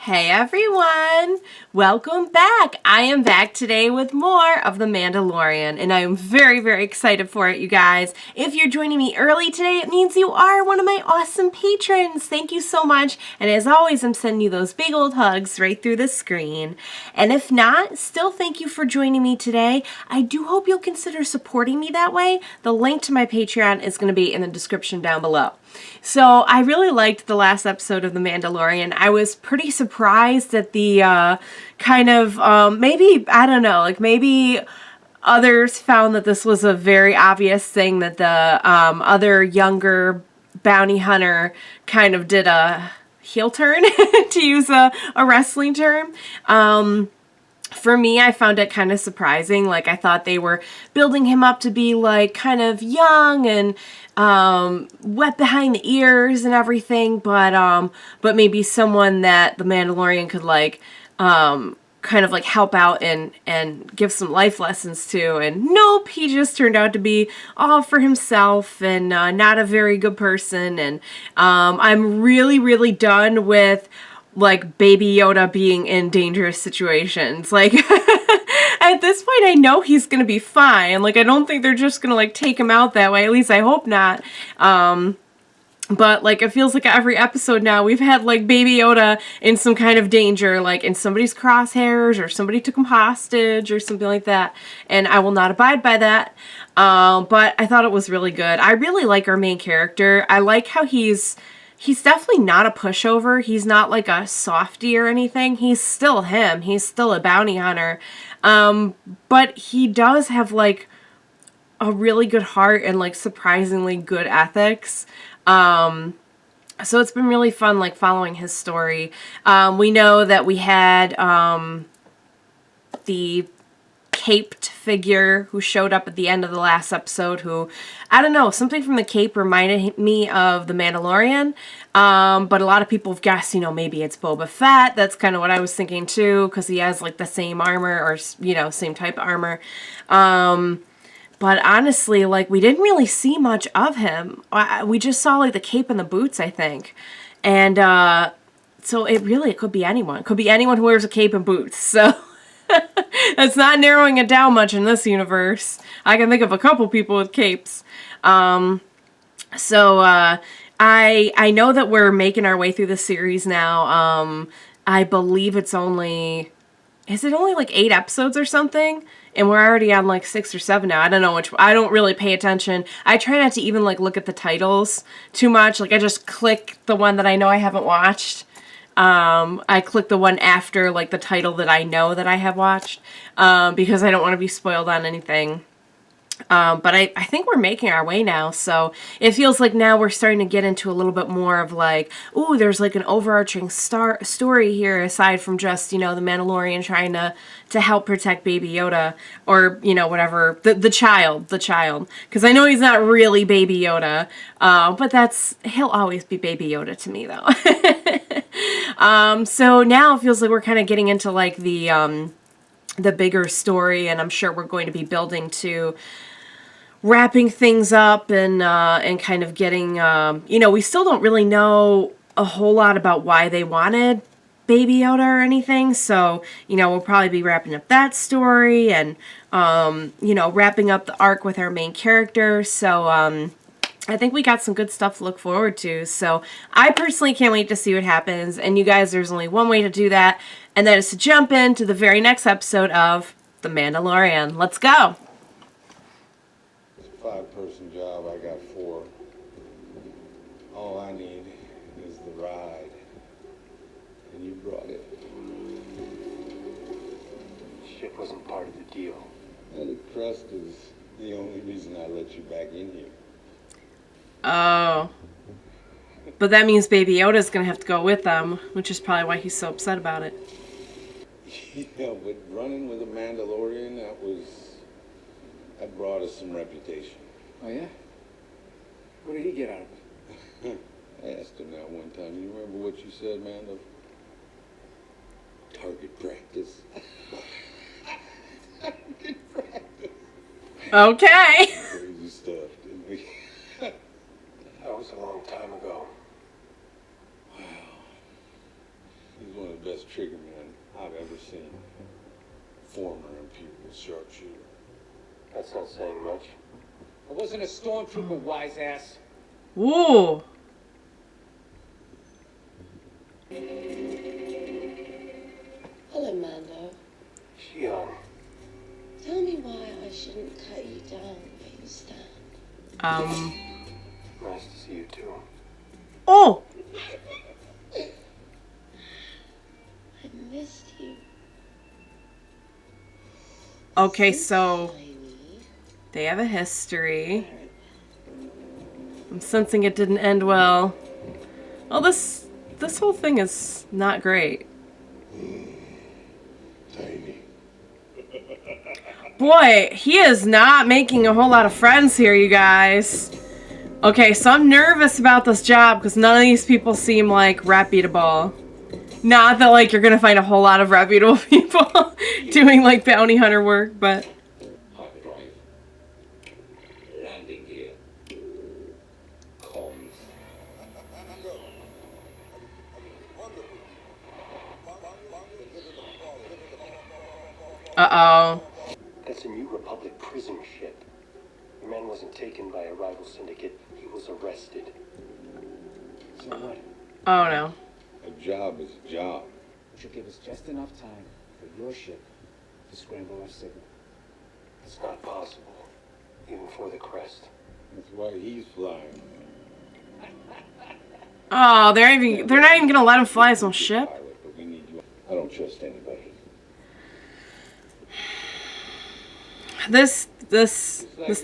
Hey everyone! Welcome back! I am back today with more of The Mandalorian, and I am very, very excited for it, you guys. If you're joining me early today, it means you are one of my awesome patrons. Thank you so much, and as always, I'm sending you those big old hugs right through the screen. And if not, still thank you for joining me today. I do hope you'll consider supporting me that way. The link to my Patreon is going to be in the description down below. So I really liked the last episode of The Mandalorian. I was pretty surprised at the maybe, I don't know, like maybe others found that this was a very obvious thing that the other younger bounty hunter kind of did a heel turn, to use a wrestling term. For me, I found it kind of surprising. Like, I thought they were building him up to be, like, kind of young and wet behind the ears and everything, but maybe someone that the Mandalorian could, like, kind of, like, help out and give some life lessons to. And nope, he just turned out to be all for himself and not a very good person. And I'm really, really done with like Baby Yoda being in dangerous situations. Like at this point I know he's gonna be fine. Like I don't think they're just gonna like take him out that way. At least I hope not. But like it feels like every episode now we've had like Baby Yoda in some kind of danger, like in somebody's crosshairs or somebody took him hostage or something like that. And I will not abide by that. But I thought it was really good. I really like our main character. I like how he's definitely not a pushover. He's not like a softie or anything. He's still him. He's still a bounty hunter. But he does have like a really good heart and like surprisingly good ethics. So it's been really fun like following his story. We know that we had the caped figure who showed up at the end of the last episode who, I don't know, something from the cape reminded me of the Mandalorian, but a lot of people have guessed, maybe it's Boba Fett. That's kind of what I was thinking too, because he has like the same armor or, same type of armor. But honestly, like, we didn't really see much of him. We just saw like the cape and the boots, I think. And so it could be anyone. It could be anyone who wears a cape and boots, so that's not narrowing it down much in this universe. I can think of a couple people with capes. I know that we're making our way through the series now. I believe is it only like 8 episodes or something? And we're already on like 6 or 7 now. I don't know I don't really pay attention. I try not to even like look at the titles too much. Like I just click the one that I know I haven't watched. I click the one after like the title that I know that I have watched, because I don't want to be spoiled on anything. But I think we're making our way now, so it feels like now we're starting to get into a little bit more of like, ooh, there's like an overarching story here aside from just, the Mandalorian trying to help protect Baby Yoda or, whatever, the child, because I know he's not really Baby Yoda, but he'll always be Baby Yoda to me though. So now it feels like we're kind of getting into like the bigger story, and I'm sure we're going to be building to wrapping things up and kind of getting, we still don't really know a whole lot about why they wanted Baby Yoda or anything, so, we'll probably be wrapping up that story and, wrapping up the arc with our main character, so, I think we got some good stuff to look forward to, so I personally can't wait to see what happens, and you guys, there's only one way to do that, and that is to jump into the very next episode of The Mandalorian. Let's go! It's a 5-person job, I got 4. All I need is the ride, and you brought it. Shit wasn't part of the deal. And the trust is the only reason I let you back in here. Oh. But that means Baby Yoda's gonna have to go with them, which is probably why he's so upset about it. Yeah, but running with a Mandalorian, that brought us some reputation. Oh, yeah? What did he get out of it? I asked him that one time. You remember what you said, Mando? Target practice. Target practice. Okay. Crazy stuff, didn't we? That was a long time ago. Wow. He's one of best triggerman I've ever seen. Former imperial sharpshooter. That's not saying much. I wasn't a stormtrooper, wise ass. Ooh. Hello, Mando. Shion. Tell me why I shouldn't cut you down where you stand. Nice to see you too. Oh! I missed you. Okay, so Tiny. they have a history. I'm sensing it didn't end well. Oh, this whole thing is not great. Tiny. Boy, he is not making a whole lot of friends here, you guys. Okay, so I'm nervous about this job because none of these people seem like reputable. Not that like you're gonna find a whole lot of reputable people doing like bounty hunter work, but Hyperdrive. Landing gear. Comms. uh-oh. That's a New Republic prison ship. The man wasn't taken by a rival syndicate. He was arrested. So what? Oh no. A job is a job. Should give us just enough time for your ship to scramble our signal. It's not possible, even for the crest. That's why he's flying. Oh, they're not even gonna let him fly his own ship. Pilot, but we need you. I don't trust anybody. This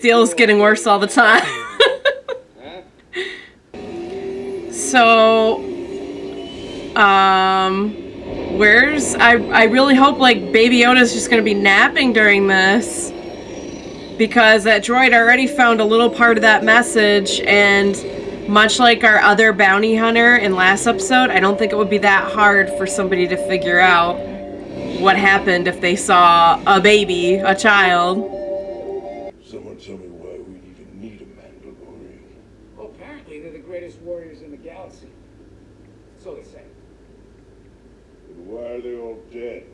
deal is getting worse all the time. Huh? So, where's I really hope like Baby Yoda's just gonna be napping during this, because that droid already found a little part of that message, and much like our other bounty hunter in last episode, I don't think it would be that hard for somebody to figure out what happened if they saw a baby, a child. Someone tell me why we even need a Mandalorian. Well, apparently they're the greatest warriors in the galaxy. So they say. But why are they all dead?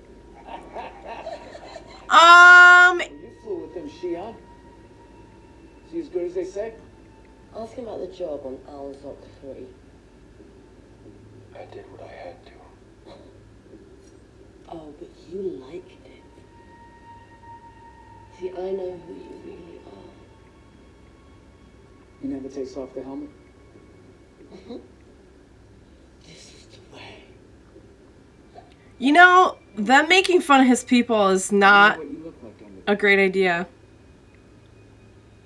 You flew with them, Shion. Is he as good as they say? Ask him about the job on Alzok 3. I did what I had to. Oh, but you liked it. See, I know who you really are. He never takes off the helmet? This is the way. You know, them making fun of his people is not What you look like on a great idea.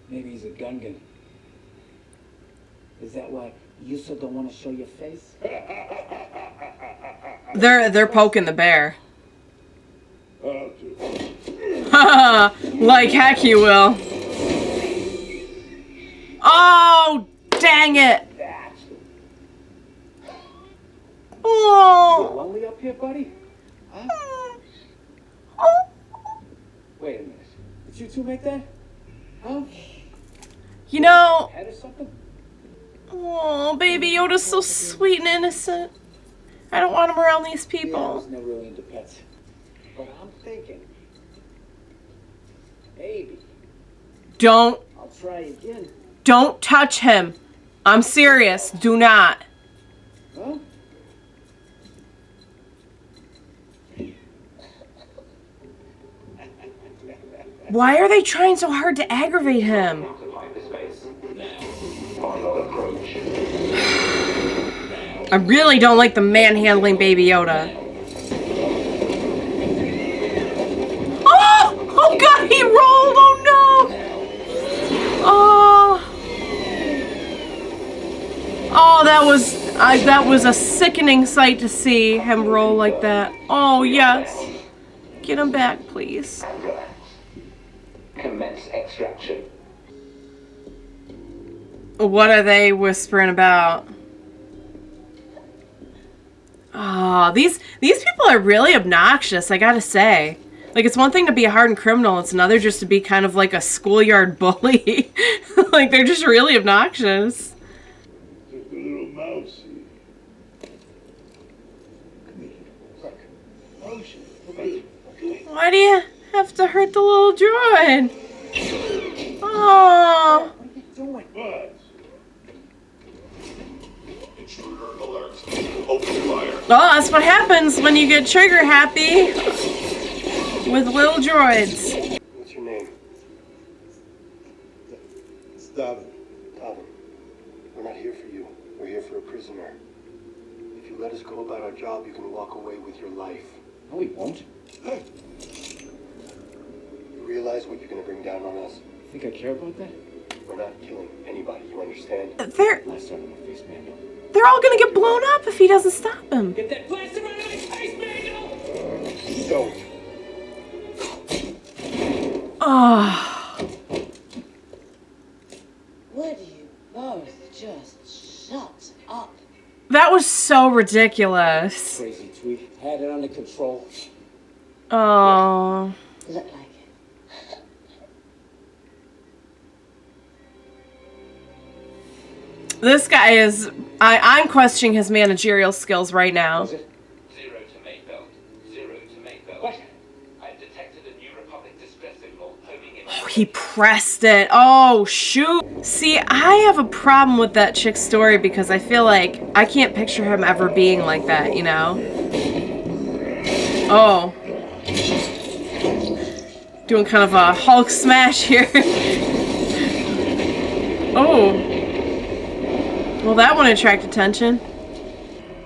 Maybe he's a Gungan. Is that why you so don't want to show your face? They're poking the bear. I'll do it. Like heck you will. Oh, dang it. That. Oh. Lonely up here, buddy? Huh? Wait a minute. Did you two make that? Huh? You know, Head or something? oh, Baby Yoda's so sweet and innocent. I don't want him around these Yeah, I people. was never really into pets. But I'm thinking. Maybe. Don't I'll try again. touch him. I'm serious. Do not. Huh? Why are they trying so hard to aggravate him? I really don't like the manhandling Baby Yoda. Oh! Oh god, he rolled! Oh no! Oh! Oh, that was a sickening sight to see him roll like that. Oh yes. Get him back, please. Commence extraction. What are they whispering about? Oh, these people are really obnoxious, I gotta say. Like, it's one thing to be a hardened criminal, it's another just to be kind of like a schoolyard bully. Like, they're just really obnoxious. Just a little mousey. Come here. solution. Okay. Why do you have to hurt the little droid? Oh. What are you doing? Buzz. Intruder alert. Open fire. Well, that's what happens when you get trigger happy with little droids. What's your name? It's Davin. Davin. We're not here for you. We're here for a prisoner. If you let us go about our job, you can walk away with your life. No, we won't. You realize what you're going to bring down on us? Think I care about that? We're not killing anybody, you understand? They're Last time on my face, Mando. all gonna get blown up if he doesn't stop him. Get that blaster out of my face, Mando! Don't. Oh. Would you both just shut up? That was so ridiculous. Crazy tweet. Had it under control. Oh. Look like it. This guy is... I'm questioning his managerial skills right now. Was it? 0 to main belt. 0 to main belt. What? I've detected a New Republic distress signal homing in. Oh, he pressed it. Oh, shoot. See, I have a problem with that chick's story because I feel like I can't picture him ever being like that, you know? Oh. Doing kind of a Hulk smash here. Oh. Well, that won't attract attention.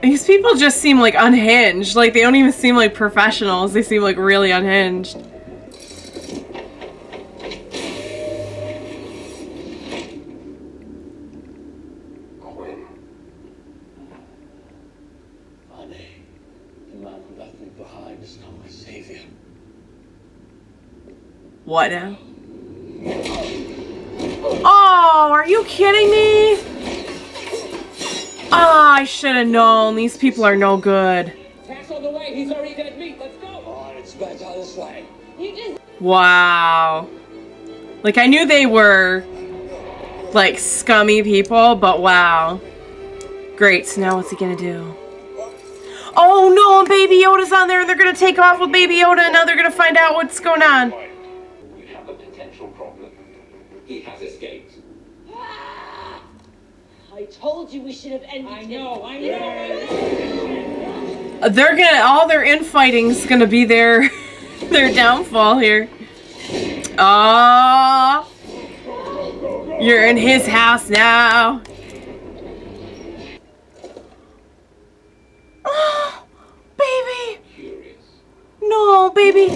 These people just seem like unhinged. Like, they don't even seem like professionals. They seem like really unhinged. Quinn. Honey, the man who left me behind is now my savior. What now? Oh, are you kidding me? Oh, I should have known. These people are no good. Pass on the way. He's already dead meat. Let's go. On, it's back on this way. You just Wow. Like, I knew they were, like, scummy people, but wow. Great, so now what's he gonna do? Oh no, and Baby Yoda's on there, and they're gonna take off with Baby Yoda, and now they're gonna find out what's going on. We have a potential problem. He has escaped. I told you we should have ended I it. know. They're gonna, all their infighting's gonna be their, their downfall here. Oh, you're in his house now. Oh, baby. Curious. No, baby.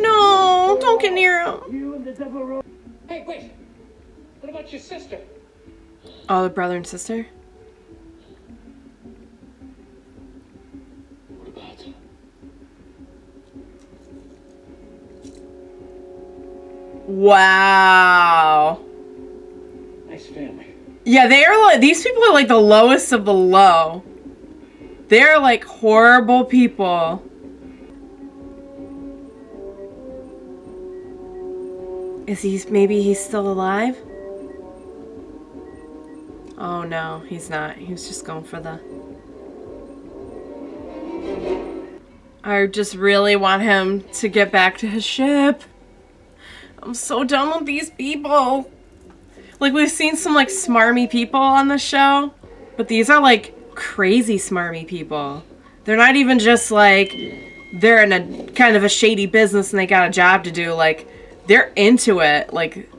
No, don't get near him. Hey, wait. What about your sister? Oh, the brother and sister? What about her? Wow. Nice family. Yeah, they are like, these people are like the lowest of the low. They're like horrible people. Is he, maybe he's still alive? Oh no, he's not. He was just going for the... I just really want him to get back to his ship. I'm so done with these people. Like, we've seen some like smarmy people on the show, but these are like crazy smarmy people. They're not even just like, they're in a kind of a shady business and they got a job to do. Like, they're into it. Like,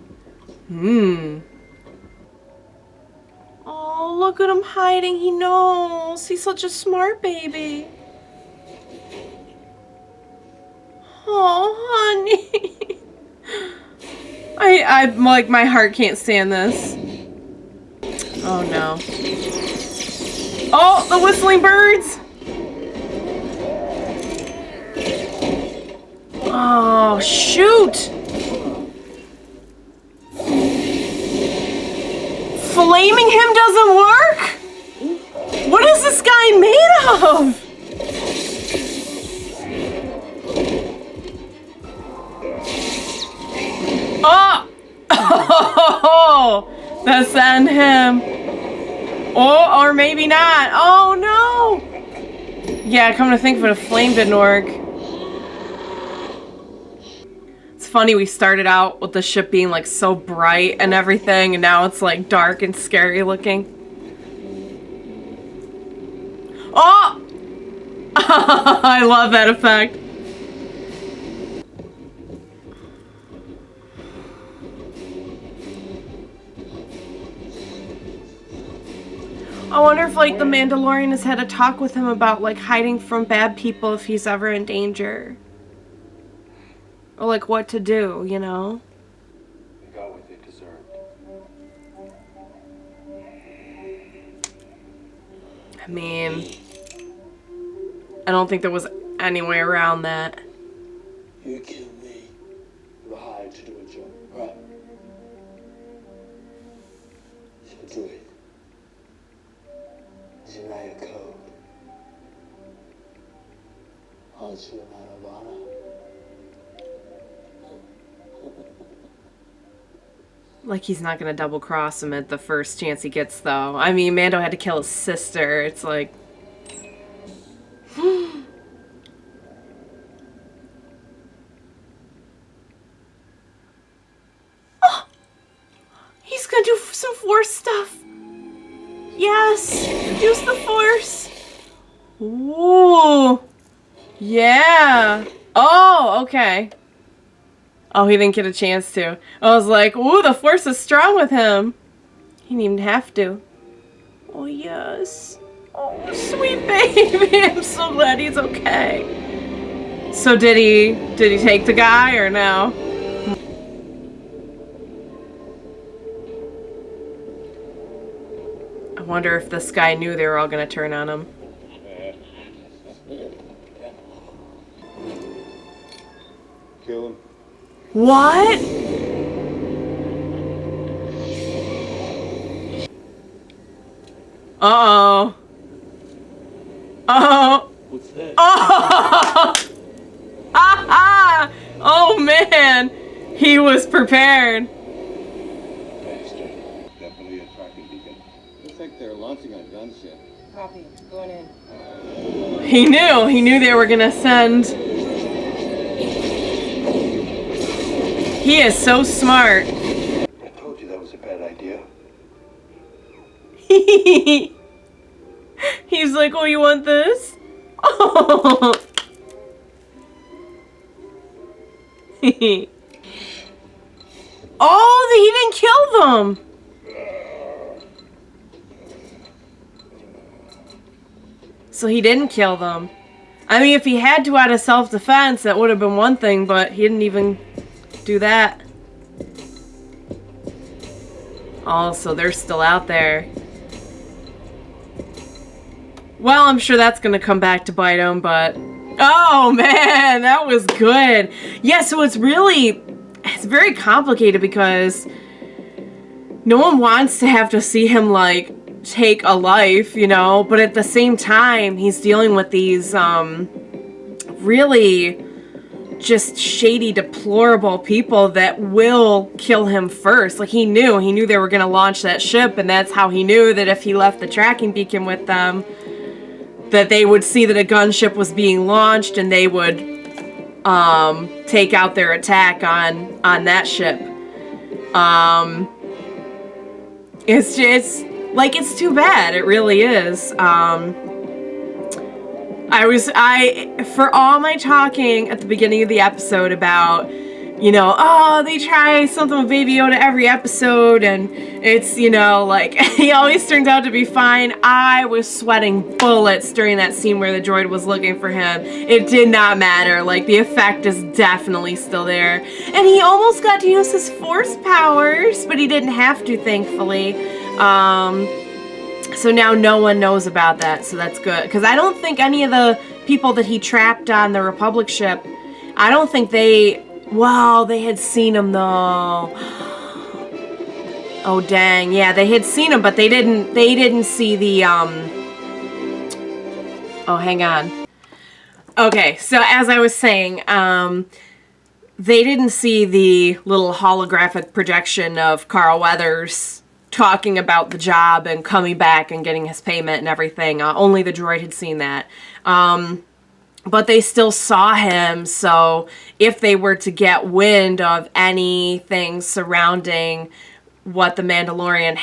Oh, look at him hiding. He knows. He's such a smart baby. Oh, honey. I'm like, my heart can't stand this. Oh, no. Oh, the whistling birds. Oh, shoot. Flaming him doesn't work? What is this guy made of? Oh! Oh! That's on him. Oh, or maybe not. Oh no! Yeah, come to think of it, a flame didn't work. It's funny, we started out with the ship being like so bright and everything, and now it's like dark and scary looking. Oh! I love that effect. I wonder if like the Mandalorian has had a talk with him about like hiding from bad people if he's ever in danger. Or like what to do, you know? They got what they deserved. I mean, I don't think there was any way around that. You kill me. You're hired to do a job, right? So do it. Deny a code. I'll shoot a man of honor. Like he's not gonna double cross him at the first chance he gets, though. I mean, Mando had to kill his sister. It's like, oh, he's gonna do some Force stuff. Yes, use the Force. Ooh, yeah. Oh, okay. Oh, he didn't get a chance to. I was like, ooh, the Force is strong with him. He didn't even have to. Oh, yes. Oh, sweet baby. I'm so glad he's okay. So did he take the guy or no? I wonder if this guy knew they were all gonna turn on him. Kill him. What? Uh-oh. Uh-oh. What's that? Oh! Ah! Oh, man. He was prepared. Bastard. Definitely a tracking beacon. Looks like they're launching a gunship. Copy. Going in. He knew they were gonna send. He is so smart. I told you that was a bad idea. He's like, oh, you want this? Oh. Oh, he didn't kill them. So he didn't kill them. I mean, if he had to out of self-defense, that would have been one thing, but he didn't even do that. Oh, so they're still out there. Well, I'm sure that's gonna come back to bite him, but... Oh, man, that was good. Yeah, so it's very complicated because no one wants to have to see him, like, take a life, you know? But at the same time, he's dealing with these, really just shady, deplorable people that will kill him first. Like, he knew they were gonna launch that ship, and that's how he knew that if he left the tracking beacon with them, that they would see that a gunship was being launched and they would take out their attack on that ship. It's just like, it's too bad. It really is. For all my talking at the beginning of the episode about, you know, oh, they try something with Baby Yoda every episode and it's, you know, like, he always turns out to be fine. I was sweating bullets during that scene where the droid was looking for him. It did not matter. Like, the effect is definitely still there. And he almost got to use his Force powers, but he didn't have to, thankfully. So now no one knows about that, so that's good. Because I don't think any of the people that he trapped on the Republic ship, I don't think they... Wow, they had seen him though. Oh dang, yeah, they had seen him, but they didn't see the Oh, hang on. Okay, so as I was saying, they didn't see the little holographic projection of Carl Weathers talking about the job and coming back and getting his payment and everything. Only the droid had seen that. But they still saw him, so if they were to get wind of anything surrounding what the Mandalorian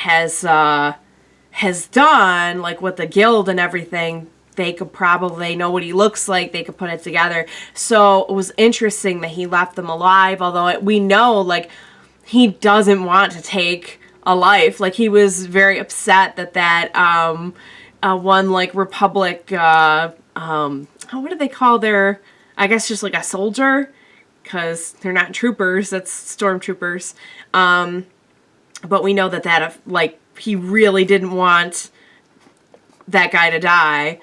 has done, like with the guild and everything, they could probably know what he looks like. They could put it together. So it was interesting that he left them alive, although we know, like, he doesn't want to take a life. Like, he was very upset that one, like, Republic, what do they call their, I guess just like a soldier, because they're not troopers, that's stormtroopers. But we know that like, he really didn't want that guy to die.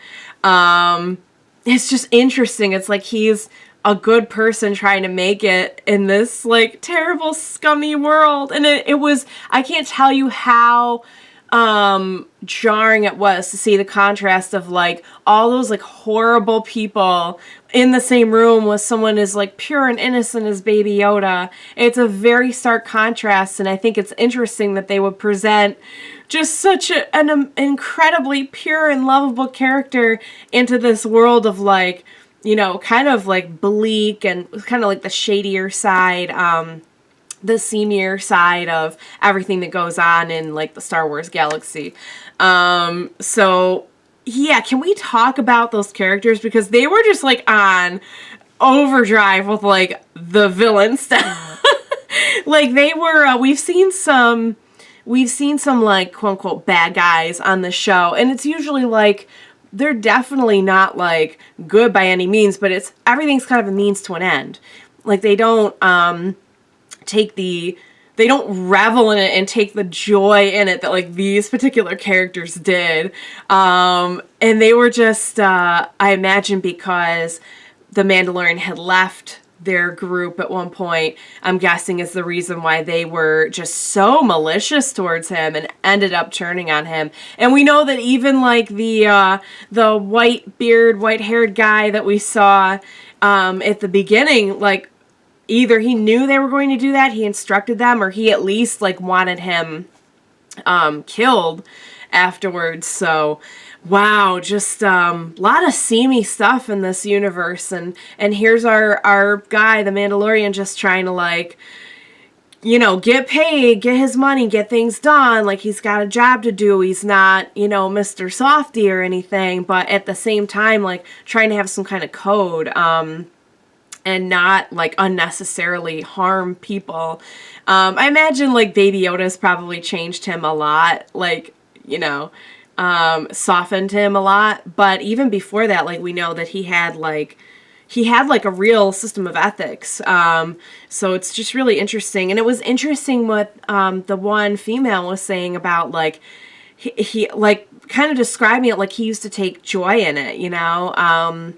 It's just interesting. It's like he's a good person trying to make it in this, like, terrible, scummy world. And it was, I can't tell you how jarring it was to see the contrast of, like, all those, like, horrible people in the same room with someone as, like, pure and innocent as Baby Yoda. It's a very stark contrast, and I think it's interesting that they would present just such an incredibly pure and lovable character into this world of, like, you know, kind of like bleak and kind of like the shadier side, the seamier side of everything that goes on in, like, the Star Wars galaxy. So yeah, can we talk about those characters? Because they were just, like, on overdrive with, like, the villain stuff. Like, they were, we've seen some, like, quote unquote bad guys on the show, and it's usually, like, they're definitely not, like, good by any means, but everything's kind of a means to an end. Like, they don't, they don't revel in it and take the joy in it that, like, these particular characters did. And they were just, I imagine because the Mandalorian had left their group at one point, I'm guessing is the reason why they were just so malicious towards him and ended up turning on him. And we know that even, like, the white-haired guy that we saw at the beginning, like, either he knew they were going to do that, he instructed them, or he at least, like, wanted him killed afterwards. So wow, just a lot of seamy stuff in this universe, and here's our guy, the Mandalorian, just trying to, like, you know, get paid, get his money, get things done. Like, he's got a job to do. He's not, you know, Mr. Softy or anything, but at the same time, like, trying to have some kind of code, and not, like, unnecessarily harm people. I imagine, like, Baby Yoda's probably changed him a lot, like, you know, softened him a lot. But even before that, like, we know that he had a real system of ethics. So it's just really interesting. And it was interesting what the one female was saying about, like, he like, kind of describing it like he used to take joy in it, you know?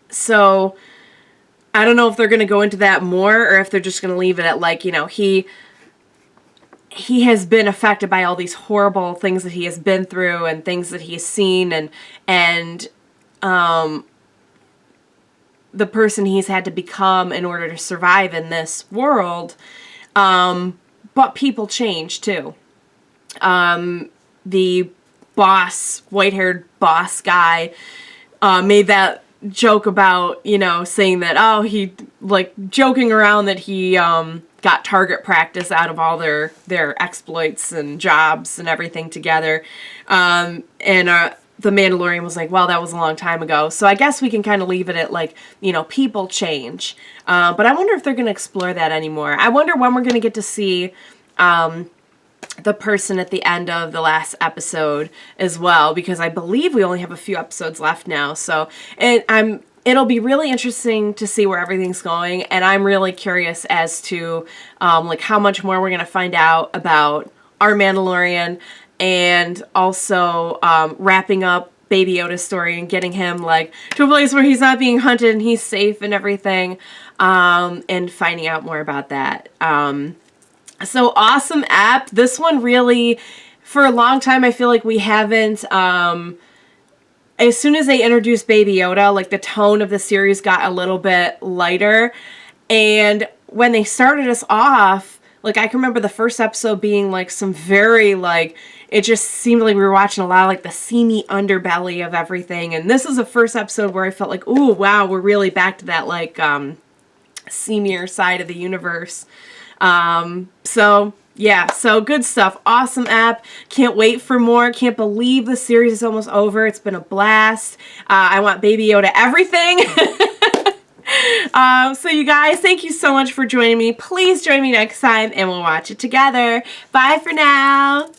So I don't know if they're going to go into that more or if they're just going to leave it at, like, you know, he has been affected by all these horrible things that he has been through and things that he's seen, and the person he's had to become in order to survive in this world. But people change too. The boss, white-haired boss guy, made that joke about, you know, saying that, oh, he, like, joking around that he got target practice out of all their exploits and jobs and everything together. And the Mandalorian was like, well, that was a long time ago. So I guess we can kind of leave it at, like, you know, people change. But I wonder if they're going to explore that anymore. I wonder when we're going to get to see the person at the end of the last episode as well, because I believe we only have a few episodes left now. So, and it'll be really interesting to see where everything's going, and I'm really curious as to like, how much more we're going to find out about our Mandalorian, and also wrapping up Baby Yoda's story and getting him, like, to a place where he's not being hunted and he's safe and everything, and finding out more about that. So awesome app. This one really, for a long time, I feel like we haven't, as soon as they introduced Baby Yoda, like, the tone of the series got a little bit lighter. And when they started us off, Like, I can remember the first episode being like some very like, it just seemed like we were watching a lot of like the seamy underbelly of everything. And this is the first episode where I felt like, oh wow, we're really back to that like seamier side of the universe. So yeah, so good stuff. Awesome app. Can't wait for more. Can't believe the series is almost over. It's been a blast. I want Baby Yoda everything. So you guys, thank you so much for joining me. Please join me next time and we'll watch it together. Bye for now.